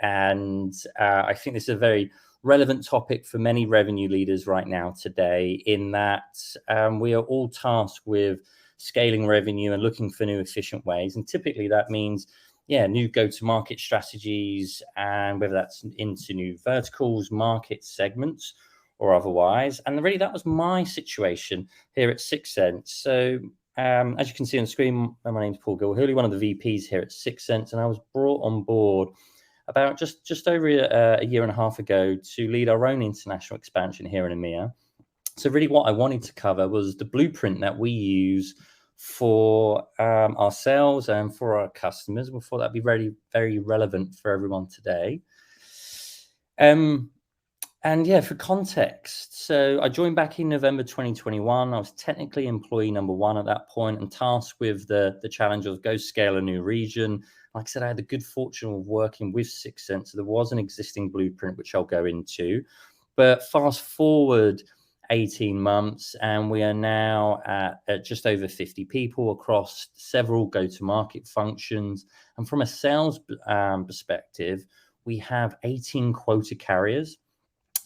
And I think this is a very relevant topic for many revenue leaders right now today, in that we are all tasked with scaling revenue and looking for new efficient ways. And typically that means, new go-to-market strategies, and whether that's into new verticals, market segments, or otherwise. And really that was my situation here at 6 Sense. So as you can see on the screen, my name's Paul Gilhooly, one of the VPs here at 6 Sense, and I was brought on board about just over a year and a half ago to lead our own international expansion here in EMEA. So really what I wanted to cover was the blueprint that we use for ourselves and for our customers. We thought that'd be very, very relevant for everyone today. And for context, so I joined back in November 2021. I was technically employee number 1 at that point and tasked with the challenge of go scale a new region. Like I said, I had the good fortune of working with 6 Sense. So there was an existing blueprint, which I'll go into. But fast forward 18 months, and we are now at just over 50 people across several go-to-market functions. And from a sales perspective, we have 18 quota carriers.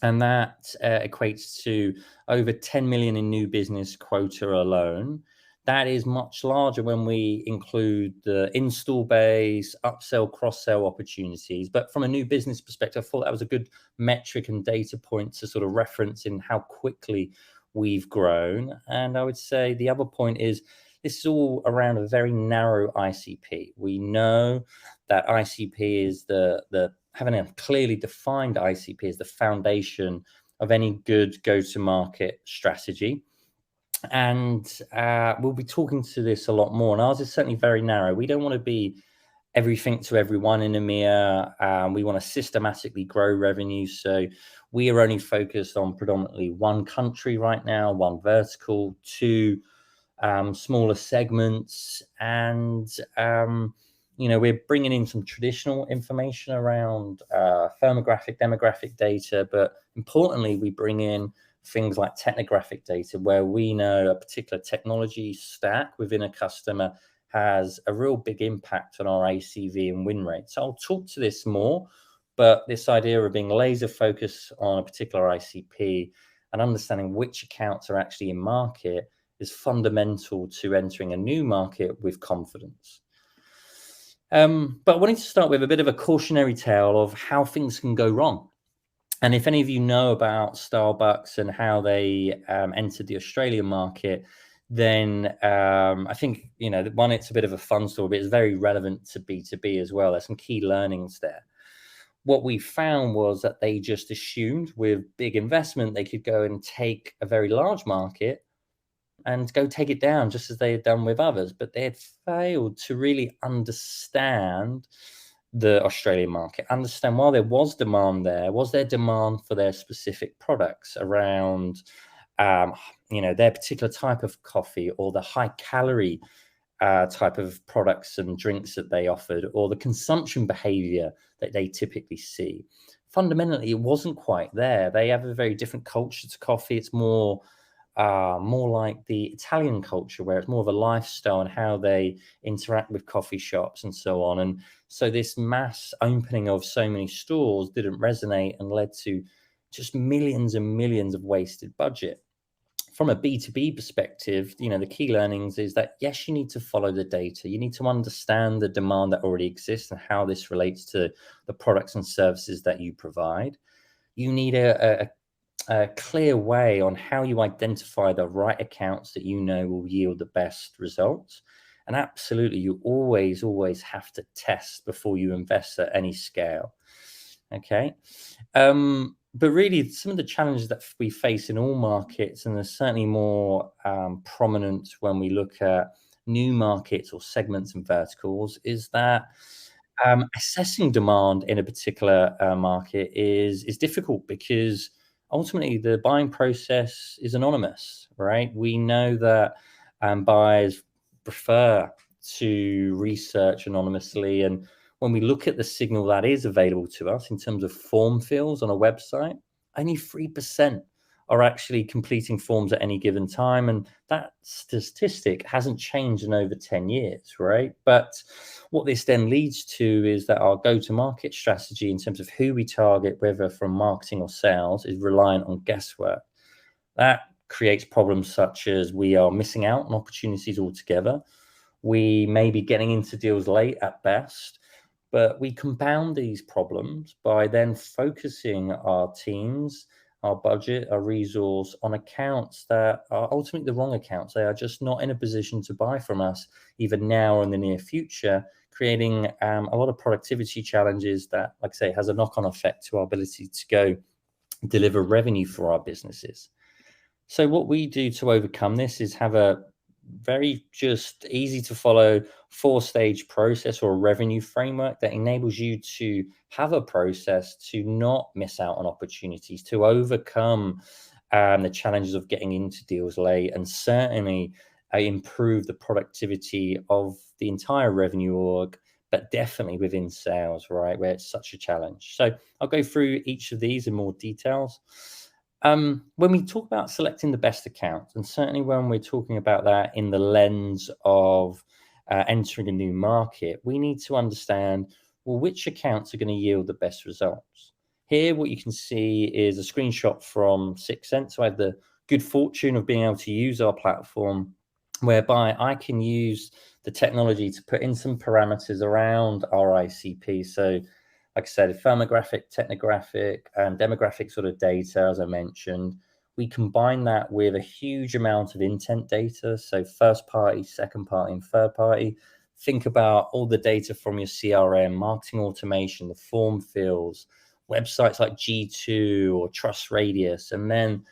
And that equates to over 10 million in new business quota alone. That is much larger when we include the install base, upsell, cross-sell opportunities. But from a new business perspective, I thought that was a good metric and data point to sort of reference in how quickly we've grown. And I would say the other point is this is all around a very narrow ICP. We know that ICP is having a clearly defined ICP is the foundation of any good go-to-market strategy. And we'll be talking to this a lot more. And ours is certainly very narrow. We don't want to be everything to everyone in EMEA. We want to systematically grow revenue. So we are only focused on predominantly one country right now, one vertical, 2 smaller segments. And we're bringing in some traditional information around firmographic, demographic data, but importantly, we bring in things like technographic data, where we know a particular technology stack within a customer has a real big impact on our ACV and win rate. So I'll talk to this more, but this idea of being laser focused on a particular ICP and understanding which accounts are actually in market is fundamental to entering a new market with confidence. But I wanted to start with a bit of a cautionary tale of how things can go wrong. And if any of you know about Starbucks and how they entered the Australian market, then I think, one, it's a bit of a fun story, but it's very relevant to B2B as well. There's some key learnings there. What we found was that they just assumed with big investment, they could go and take a very large market and go take it down, just as they had done with others. But they had failed to really understand the Australian market, understand while there was demand there, was there demand for their specific products around, their particular type of coffee, or the high calorie type of products and drinks that they offered, or the consumption behavior that they typically see. Fundamentally, it wasn't quite there. They have a very different culture to coffee. It's more like the Italian culture, where it's more of a lifestyle and how they interact with coffee shops and so on. And so this mass opening of so many stores didn't resonate and led to just millions and millions of wasted budget. From a B2B perspective, the key learnings is that, yes, you need to follow the data. You need to understand the demand that already exists and how this relates to the products and services that you provide. You need a clear way on how you identify the right accounts that will yield the best results. And absolutely, you always have to test before you invest at any scale. Okay. But really, some of the challenges that we face in all markets, and they're certainly more prominent when we look at new markets or segments and verticals, is that assessing demand in a particular market is difficult, because ultimately the buying process is anonymous, right? We know that buyers prefer to research anonymously. And when we look at the signal that is available to us in terms of form fills on a website, only 3% are actually completing forms at any given time. And that statistic hasn't changed in over 10 years, right? But what this then leads to is that our go-to-market strategy in terms of who we target, whether from marketing or sales, is reliant on guesswork. That creates problems such as we are missing out on opportunities altogether. We may be getting into deals late at best, but we compound these problems by then focusing our teams, our budget, our resource on accounts that are ultimately the wrong accounts. They are just not in a position to buy from us, even now or in the near future, creating a lot of productivity challenges that, like I say, has a knock-on effect to our ability to go deliver revenue for our businesses. So what we do to overcome this is have a very just easy to follow 4-stage process or a revenue framework that enables you to have a process to not miss out on opportunities, to overcome the challenges of getting into deals late, and certainly improve the productivity of the entire revenue org, but definitely within sales, right, where it's such a challenge. So I'll go through each of these in more details. When we talk about selecting the best accounts, and certainly when we're talking about that in the lens of entering a new market, we need to understand, well, which accounts are going to yield the best results. Here, what you can see is a screenshot from 6 Sense. So I have the good fortune of being able to use our platform, whereby I can use the technology to put in some parameters around our ICP. So like I said, firmographic, technographic, and demographic sort of data, as I mentioned. We combine that with a huge amount of intent data, so first party, second party, and third party. Think about all the data from your CRM, marketing automation, the form fields, websites like G2 or Trust Radius, and then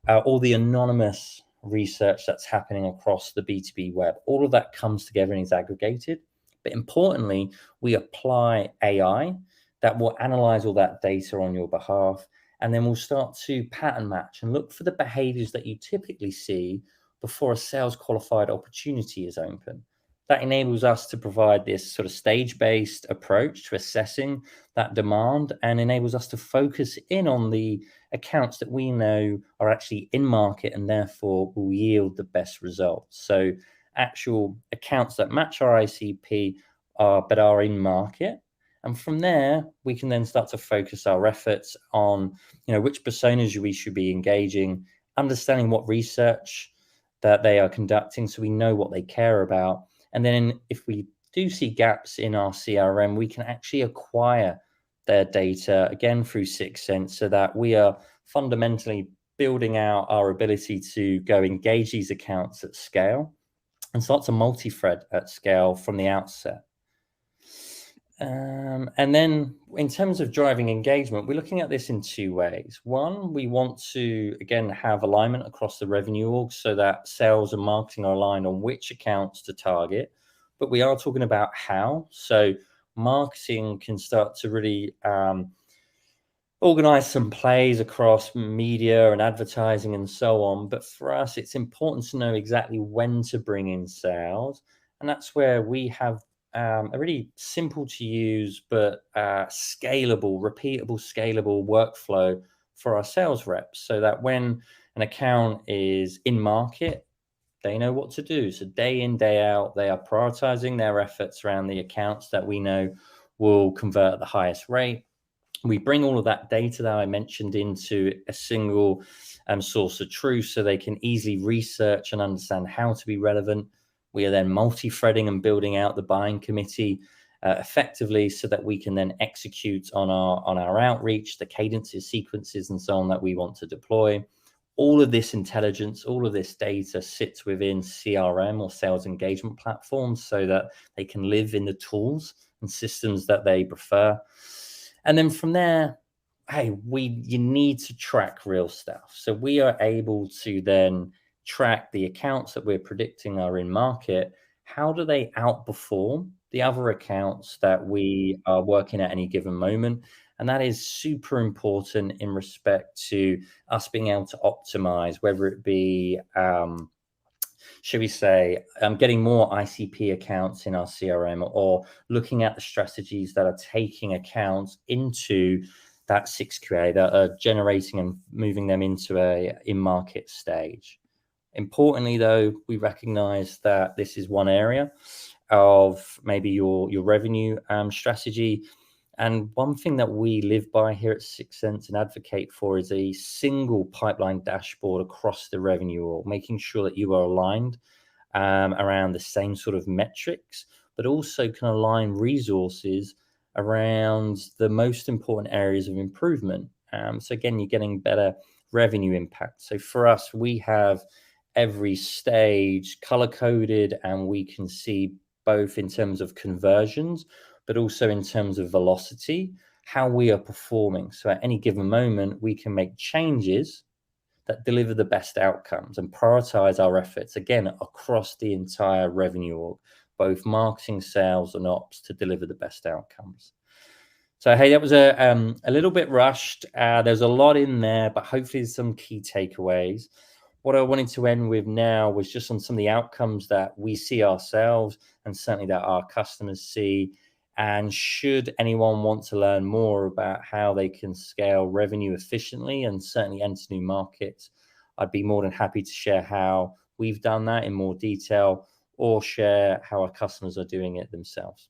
all the anonymous research that's happening across the B2B web. All of that comes together and is aggregated. But importantly, we apply AI that will analyze all that data on your behalf, and then we'll start to pattern match and look for the behaviors that you typically see before a sales qualified opportunity is open. That enables us to provide this sort of stage-based approach to assessing that demand, and enables us to focus in on the accounts that we know are actually in market and therefore will yield the best results. So actual accounts that match our ICP but are in market. And from there, we can then start to focus our efforts on, which personas we should be engaging, understanding what research that they are conducting so we know what they care about. And then if we do see gaps in our CRM, we can actually acquire their data, again, through 6 Sense, so that we are fundamentally building out our ability to go engage these accounts at scale and start to multi-thread at scale from the outset. And then in terms of driving engagement, we're looking at this in 2 ways. One, we want to, again, have alignment across the revenue org so that sales and marketing are aligned on which accounts to target, but we are talking about how. So marketing can start to really organize some plays across media and advertising and so on. But for us, it's important to know exactly when to bring in sales. And that's where we have a really simple to use, but scalable, repeatable, scalable workflow for our sales reps, so that when an account is in market, they know what to do. So day in, day out, they are prioritizing their efforts around the accounts that we know will convert at the highest rate. We bring all of that data that I mentioned into a single source of truth so they can easily research and understand how to be relevant. We are then multi-threading and building out the buying committee effectively so that we can then execute on our outreach, the cadences, sequences, and so on that we want to deploy. All of this intelligence, all of this data sits within CRM or sales engagement platforms so that they can live in the tools and systems that they prefer. And then from there, you need to track real stuff. So we are able to then track the accounts that we're predicting are in market. How do they outperform the other accounts that we are working at any given moment? And that is super important in respect to us being able to optimize, whether it be, should we say, getting more ICP accounts in our CRM, or looking at the strategies that are taking accounts into that 6 QA that are generating and moving them into a in-market stage. Importantly, though, we recognize that this is one area of maybe your revenue strategy. And one thing that we live by here at Sixth Sense and advocate for is a single pipeline dashboard across the revenue org, making sure that you are aligned around the same sort of metrics, but also can align resources around the most important areas of improvement. So again, you're getting better revenue impact. So for us, we have every stage color coded, and we can see both in terms of conversions, but also in terms of velocity, how we are performing. So at any given moment, we can make changes that deliver the best outcomes and prioritize our efforts, again, across the entire revenue org, both marketing, sales, and ops, to deliver the best outcomes. So, hey, that was a little bit rushed. There's a lot in there, but hopefully some key takeaways. What I wanted to end with now was just on some of the outcomes that we see ourselves and certainly that our customers see. And should anyone want to learn more about how they can scale revenue efficiently and certainly enter new markets, I'd be more than happy to share how we've done that in more detail, or share how our customers are doing it themselves.